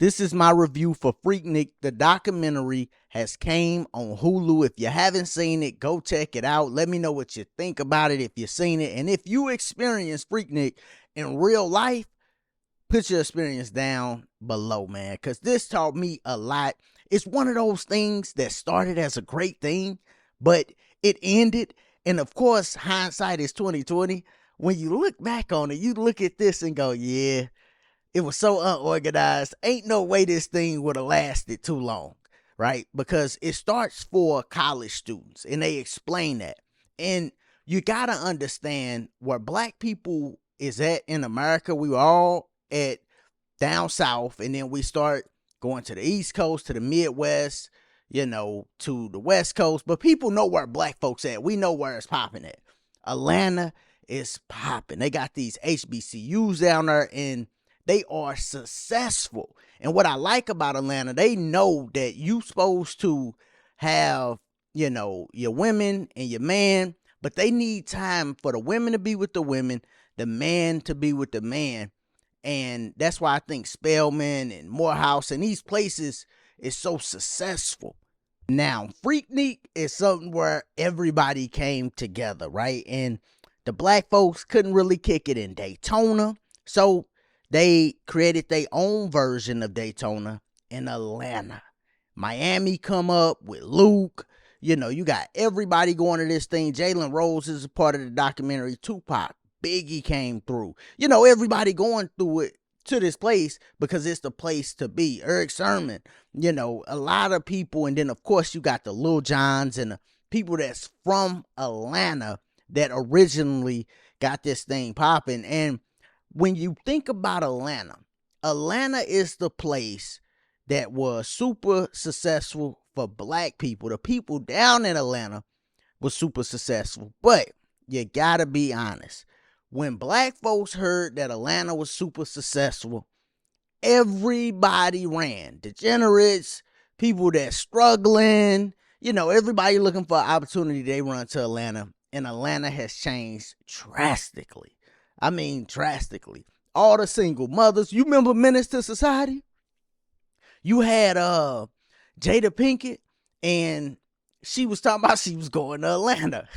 This is my review for Freaknik. The documentary has came on Hulu. If you haven't seen it, go check it out. Let me know what you think about it if you've seen it. And if you experience Freaknik in real life, put your experience down below, man, because this taught me a lot. It's one of those things that started as a great thing, but it ended. And of course, hindsight is 2020. When you look back on it, you look at this and go, yeah, it was so unorganized. Ain't no way this thing would have lasted too long, right? Because it starts for college students, and they explain that. And you got to understand where black people is at in America. We were all at down south, and then we start going to the East Coast, to the Midwest, to the West Coast. But people know where black folks at. We know where it's popping at. Atlanta is popping. They got these HBCUs down there, and they are successful. And what I like about Atlanta, they know that you supposed to have, your women and your man, but they need time for the women to be with the women, the man to be with the man. And that's why I think Spelman and Morehouse and these places is so successful. Now, Freaknik is something where everybody came together, right? And the black folks couldn't really kick it in Daytona. So they created their own version of Daytona in Atlanta. Miami come up with Luke. You got everybody going to this thing. Jalen Rose is a part of the documentary. Tupac, Biggie came through. Everybody going through it to this place because it's the place to be. Eric Sermon, a lot of people. And then, of course, you got the Lil Johns and the people that's from Atlanta that originally got this thing popping. And when you think about Atlanta, Atlanta is the place that was super successful for black people. The people down in Atlanta was super successful. But you gotta be honest. When black folks heard that Atlanta was super successful, everybody ran. Degenerates, people that's struggling, everybody looking for an opportunity, they run to Atlanta. And Atlanta has changed drastically. I mean, drastically. All the single mothers. You remember Menace to Society? You had Jada Pinkett, and she was talking about she was going to Atlanta.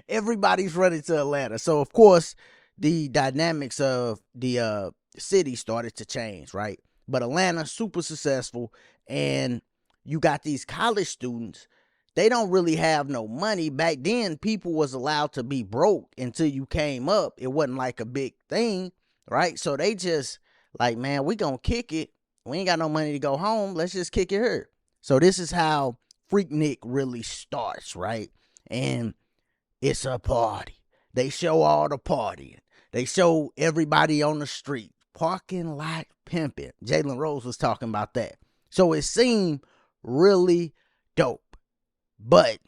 Everybody's running to Atlanta. So, of course, the dynamics of the city started to change, right? But Atlanta, super successful. And you got these college students. They don't really have no money. Back then, people was allowed to be broke until you came up. It wasn't like a big thing, right? So they just like, man, we gonna kick it. We ain't got no money to go home. Let's just kick it here. So this is how Freaknik really starts, right? And it's a party. They show all the partying. They show everybody on the street. Parking lot pimping. Jalen Rose was talking about that. So it seemed really dope. But,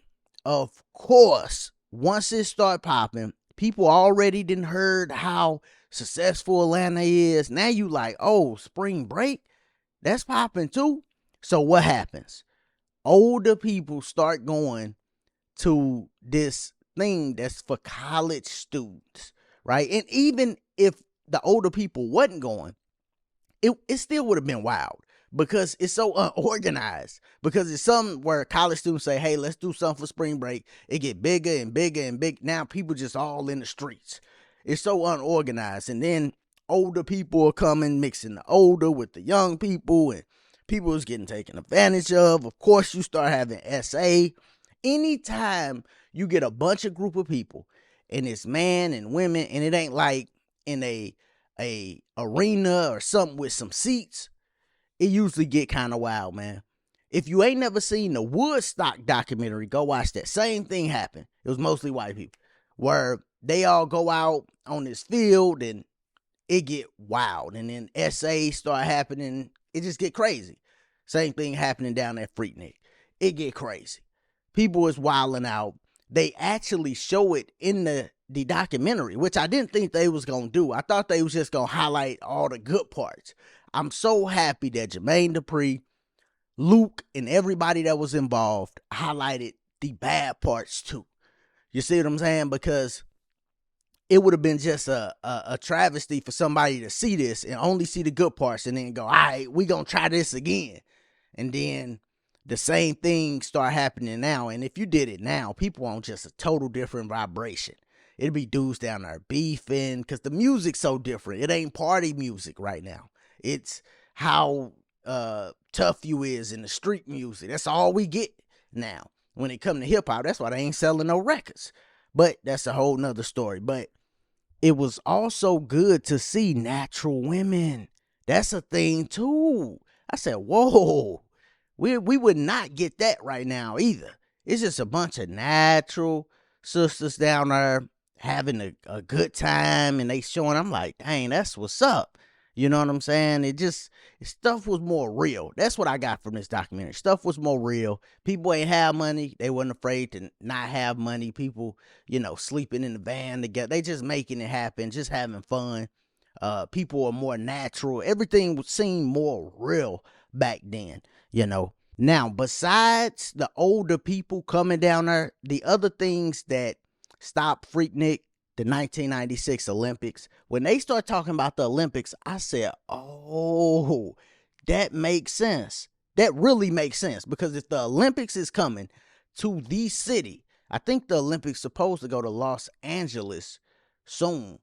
of course, once it start popping, people already done heard how successful Atlanta is. Now you like, oh, spring break? That's popping too. So what happens? Older people start going to this thing that's for college students, right? And even if the older people wasn't going, it still would have been wild. Because it's so unorganized. Because it's something where college students say, hey, let's do something for spring break. It get bigger and bigger and big. Now people just all in the streets. It's so unorganized. And then older people are coming, mixing the older with the young people. And people is getting taken advantage of. Of course, you start having SA. Anytime you get a bunch of group of people, and it's man and women, and it ain't like in a arena or something with some seats, it usually get kind of wild, man. If you ain't never seen the Woodstock documentary, go watch that. Same thing happened. It was mostly white people, where they all go out on this field and it get wild. And then SA start happening. It just get crazy. Same thing happening down at Freaknik. It get crazy. People is wilding out. They actually show it in the documentary, which I didn't think they was going to do. I thought they was just going to highlight all the good parts. I'm so happy that Jermaine Dupri, Luke, and everybody that was involved highlighted the bad parts too. You see what I'm saying? Because it would have been just a travesty for somebody to see this and only see the good parts and then go, all right, we gonna try this again. And then the same thing start happening now. And if you did it now, people on just a total different vibration. It'd be dudes down there beefing because the music's so different. It ain't party music right now. It's how tough you is in the street music. That's all we get now. When it come to hip hop, that's why they ain't selling no records. But that's a whole nother story. But it was also good to see natural women. That's a thing too. I said, whoa, we would not get that right now either. It's just a bunch of natural sisters down there having a good time, and they showing. I'm like, dang, that's what's up. You know what I'm saying? Stuff was more real. That's what I got from this documentary. Stuff was more real. People ain't have money. They wasn't afraid to not have money. People, sleeping in the van together. They just making it happen, just having fun. People are more natural. Everything seemed more real back then, Now, besides the older people coming down there, the other things that stopped Freaknik, the 1996 Olympics, when they start talking about the Olympics, I said, oh, that makes sense. That really makes sense, because if the Olympics is coming to the city, I think the Olympics supposed to go to Los Angeles soon.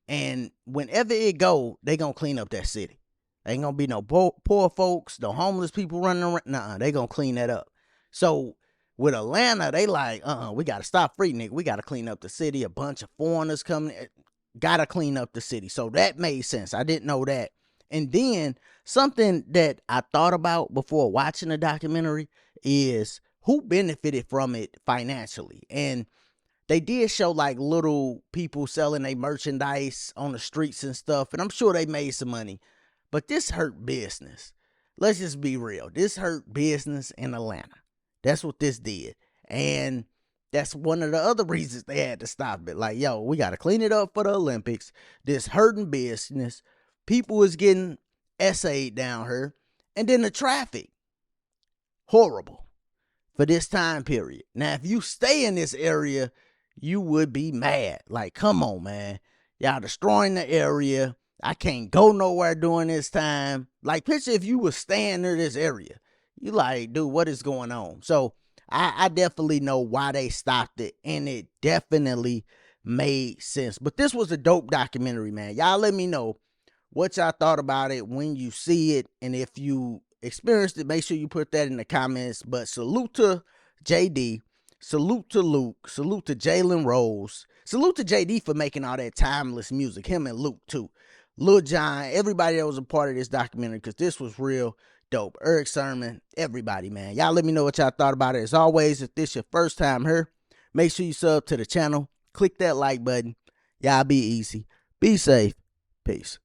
And whenever it go, they going to clean up that city. Ain't going to be no poor folks, no homeless people running around. Nuh-uh, they going to clean that up. So with Atlanta, they like, we got to stop Freaknik. We got to clean up the city. A bunch of foreigners coming. Got to clean up the city. So that made sense. I didn't know that. And then something that I thought about before watching the documentary is who benefited from it financially. And they did show like little people selling their merchandise on the streets and stuff. And I'm sure they made some money. But this hurt business. Let's just be real. This hurt business in Atlanta. That's what this did. And that's one of the other reasons they had to stop it. Like, yo, we got to clean it up for the Olympics. This hurting business. People is getting essayed down here. And then the traffic. Horrible for this time period. Now, if you stay in this area, you would be mad. Like, come on, man. Y'all destroying the area. I can't go nowhere during this time. Like, picture if you was staying near this area. You like, dude, what is going on? So I definitely know why they stopped it, and it definitely made sense. But this was a dope documentary, man. Y'all let me know what y'all thought about it when you see it, and if you experienced it, make sure you put that in the comments. But salute to JD, salute to Luke, salute to Jalen Rose, salute to JD for making all that timeless music, him and Luke too. Lil Jon, everybody that was a part of this documentary, because this was real dope. Eric Sermon, everybody, man. Y'all let me know what y'all thought about it. As always, if this your first time here, make sure you sub to the channel. Click that like button. Y'all be easy. Be safe. Peace.